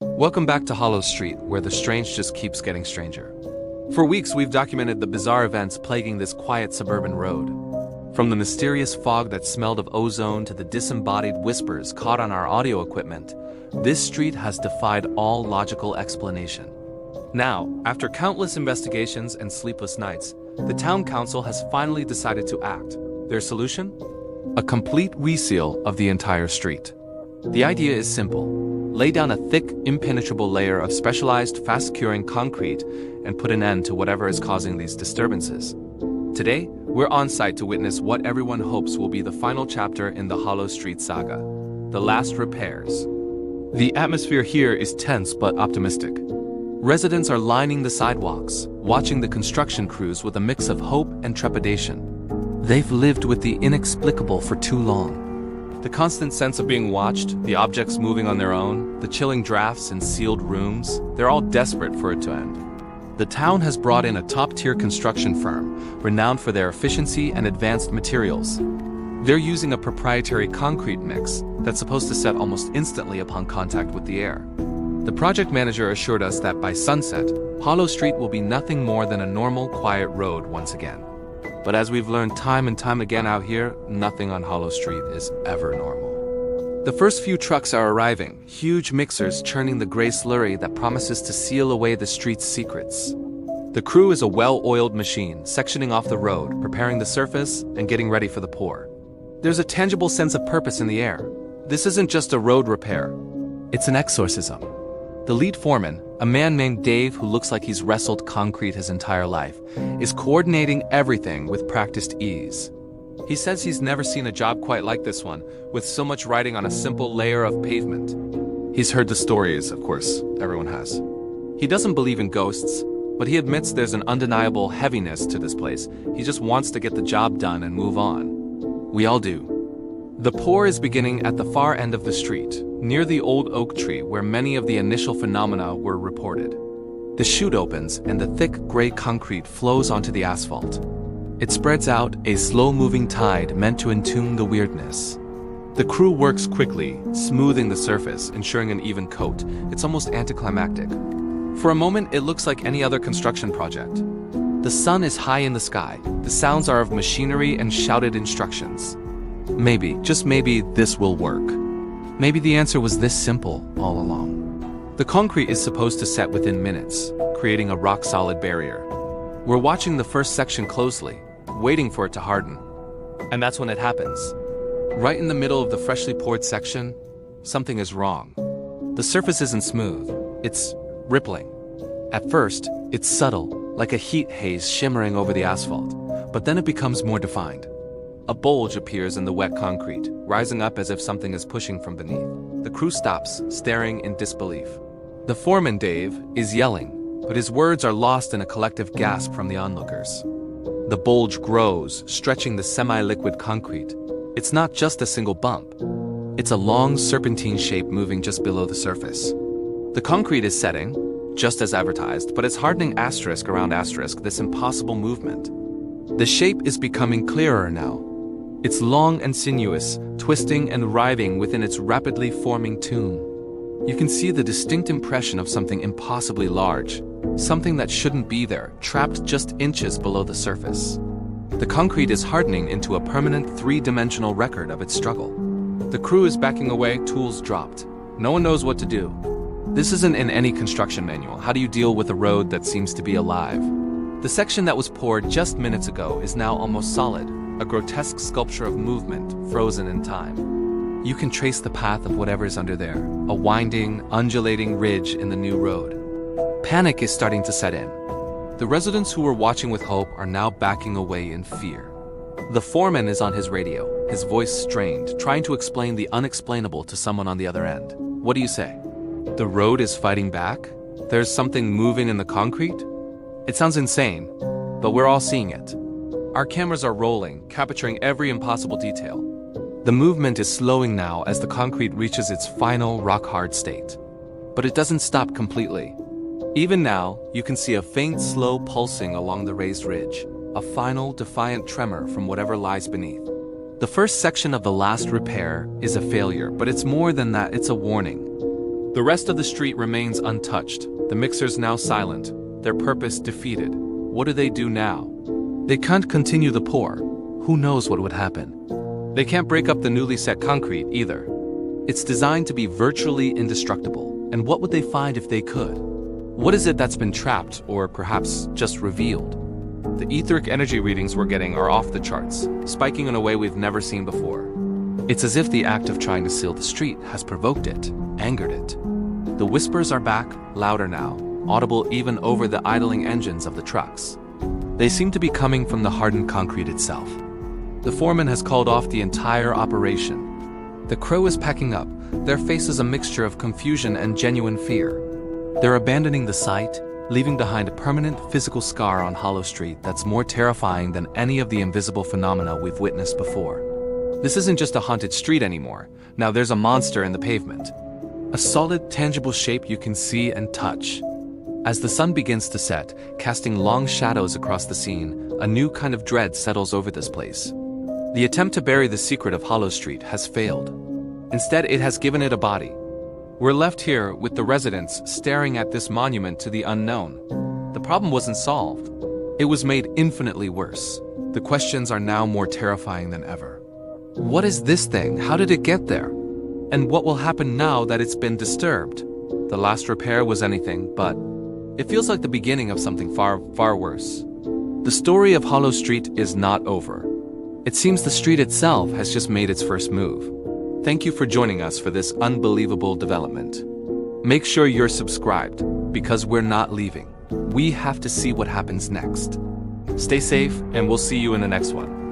Welcome back to Hollow Street, where the strange just keeps getting stranger. For weeks, we've documented the bizarre events plaguing this quiet suburban road. From the mysterious fog that smelled of ozone to the disembodied whispers caught on our audio equipment, this street has defied all logical explanation. Now, after countless investigations and sleepless nights, the town council has finally decided to act. Their solution? A complete reseal of the entire street. The idea is simple. Lay down a thick, impenetrable layer of specialized, fast-curing concrete and put an end to whatever is causing these disturbances. Today, we're on site to witness what everyone hopes will be the final chapter in the Hollow Street saga, the last repairs. The atmosphere here is tense but optimistic. Residents are lining the sidewalks, watching the construction crews with a mix of hope and trepidation. They've lived with the inexplicable for too long. The constant sense of being watched, the objects moving on their own, the chilling drafts in sealed rooms, they're all desperate for it to end. The town has brought in a top-tier construction firm, renowned for their efficiency and advanced materials. They're using a proprietary concrete mix that's supposed to set almost instantly upon contact with the air. The project manager assured us that by sunset, Hollow Street will be nothing more than a normal, quiet road once again. But as we've learned time and time again out here, nothing on Hollow Street is ever normal. The first few trucks are arriving, huge mixers churning the gray slurry that promises to seal away the street's secrets. The crew is a well-oiled machine, sectioning off the road, preparing the surface, and getting ready for the pour. There's a tangible sense of purpose in the air. This isn't just a road repair. It's an exorcism. The lead foreman, a man named Dave who looks like he's wrestled concrete his entire life, is coordinating everything with practiced ease. He says he's never seen a job quite like this one, with so much riding on a simple layer of pavement. He's heard the stories, of course, everyone has. He doesn't believe in ghosts, but he admits there's an undeniable heaviness to this place. He just wants to get the job done and move on. We all do. The pour is beginning at the far end of the street, near the old oak tree where many of the initial phenomena were reported. The chute opens and the thick gray concrete flows onto the asphalt. It spreads out, a slow-moving tide meant to entomb the weirdness. The crew works quickly, smoothing the surface, ensuring an even coat. It's almost anticlimactic. For a moment, it looks like any other construction project. The sun is high in the sky. The sounds are of machinery and shouted instructions. Maybe, just maybe, this will work. Maybe the answer was this simple all along. The concrete is supposed to set within minutes, creating a rock-solid barrier. We're watching the first section closely, waiting for it to harden. And that's when it happens. Right in the middle of the freshly poured section, something is wrong. The surface isn't smooth, it's rippling. At first, it's subtle, like a heat haze shimmering over the asphalt, but then it becomes more defined. A bulge appears in the wet concrete, rising up as if something is pushing from beneath. The crew stops, staring in disbelief. The foreman, Dave, is yelling, but his words are lost in a collective gasp from the onlookers. The bulge grows, stretching the semi-liquid concrete. It's not just a single bump. It's a long serpentine shape moving just below the surface. The concrete is setting, just as advertised, but it's hardening asterisk around asterisk this impossible movement. The shape is becoming clearer now. It's long and sinuous, twisting and writhing within its rapidly forming tomb. You can see the distinct impression of something impossibly large, something that shouldn't be there, trapped just inches below the surface. The concrete is hardening into a permanent three-dimensional record of its struggle. The crew is backing away, tools dropped. No one knows what to do. This isn't in any construction manual. How do you deal with a road that seems to be alive? The section that was poured just minutes ago is now almost solid, a grotesque sculpture of movement, frozen in time. You can trace the path of whatever is under there, a winding, undulating ridge in the new road. Panic is starting to set in. The residents who were watching with hope are now backing away in fear. The foreman is on his radio, his voice strained, trying to explain the unexplainable to someone on the other end. What do you say? The road is fighting back? There's something moving in the concrete? It sounds insane, but we're all seeing it. Our cameras are rolling, capturing every impossible detail. The movement is slowing now as the concrete reaches its final rock-hard state. But it doesn't stop completely. Even now, you can see a faint, slow pulsing along the raised ridge, a final, defiant tremor from whatever lies beneath. The first section of the last repair is a failure, but it's more than that, it's a warning. The rest of the street remains untouched, the mixers now silent, their purpose defeated. What do they do now? They can't continue the pour. Who knows what would happen? They can't break up the newly set concrete either. It's designed to be virtually indestructible, and what would they find if they could? What is it that's been trapped, or perhaps just revealed? The etheric energy readings we're getting are off the charts, spiking in a way we've never seen before. It's as if the act of trying to seal the street has provoked it, angered it. The whispers are back, louder now, audible even over the idling engines of the trucks. They seem to be coming from the hardened concrete itself. The foreman has called off the entire operation. The crew is packing up, their faces a mixture of confusion and genuine fear. They're abandoning the site, leaving behind a permanent physical scar on Hollow Street that's more terrifying than any of the invisible phenomena we've witnessed before. This isn't just a haunted street anymore. Now there's a monster in the pavement. A solid, tangible shape you can see and touch. As the sun begins to set, casting long shadows across the scene, a new kind of dread settles over this place. The attempt to bury the secret of Hollow Street has failed. Instead, it has given it a body. We're left here with the residents staring at this monument to the unknown. The problem wasn't solved. It was made infinitely worse. The questions are now more terrifying than ever. What is this thing? How did it get there? And what will happen now that it's been disturbed? The last repair was anything, but it feels like the beginning of something far, far worse. The story of Hollow Street is not over. It seems the street itself has just made its first move. Thank you for joining us for this unbelievable development. Make sure you're subscribed, because we're not leaving. We have to see what happens next. Stay safe, and we'll see you in the next one.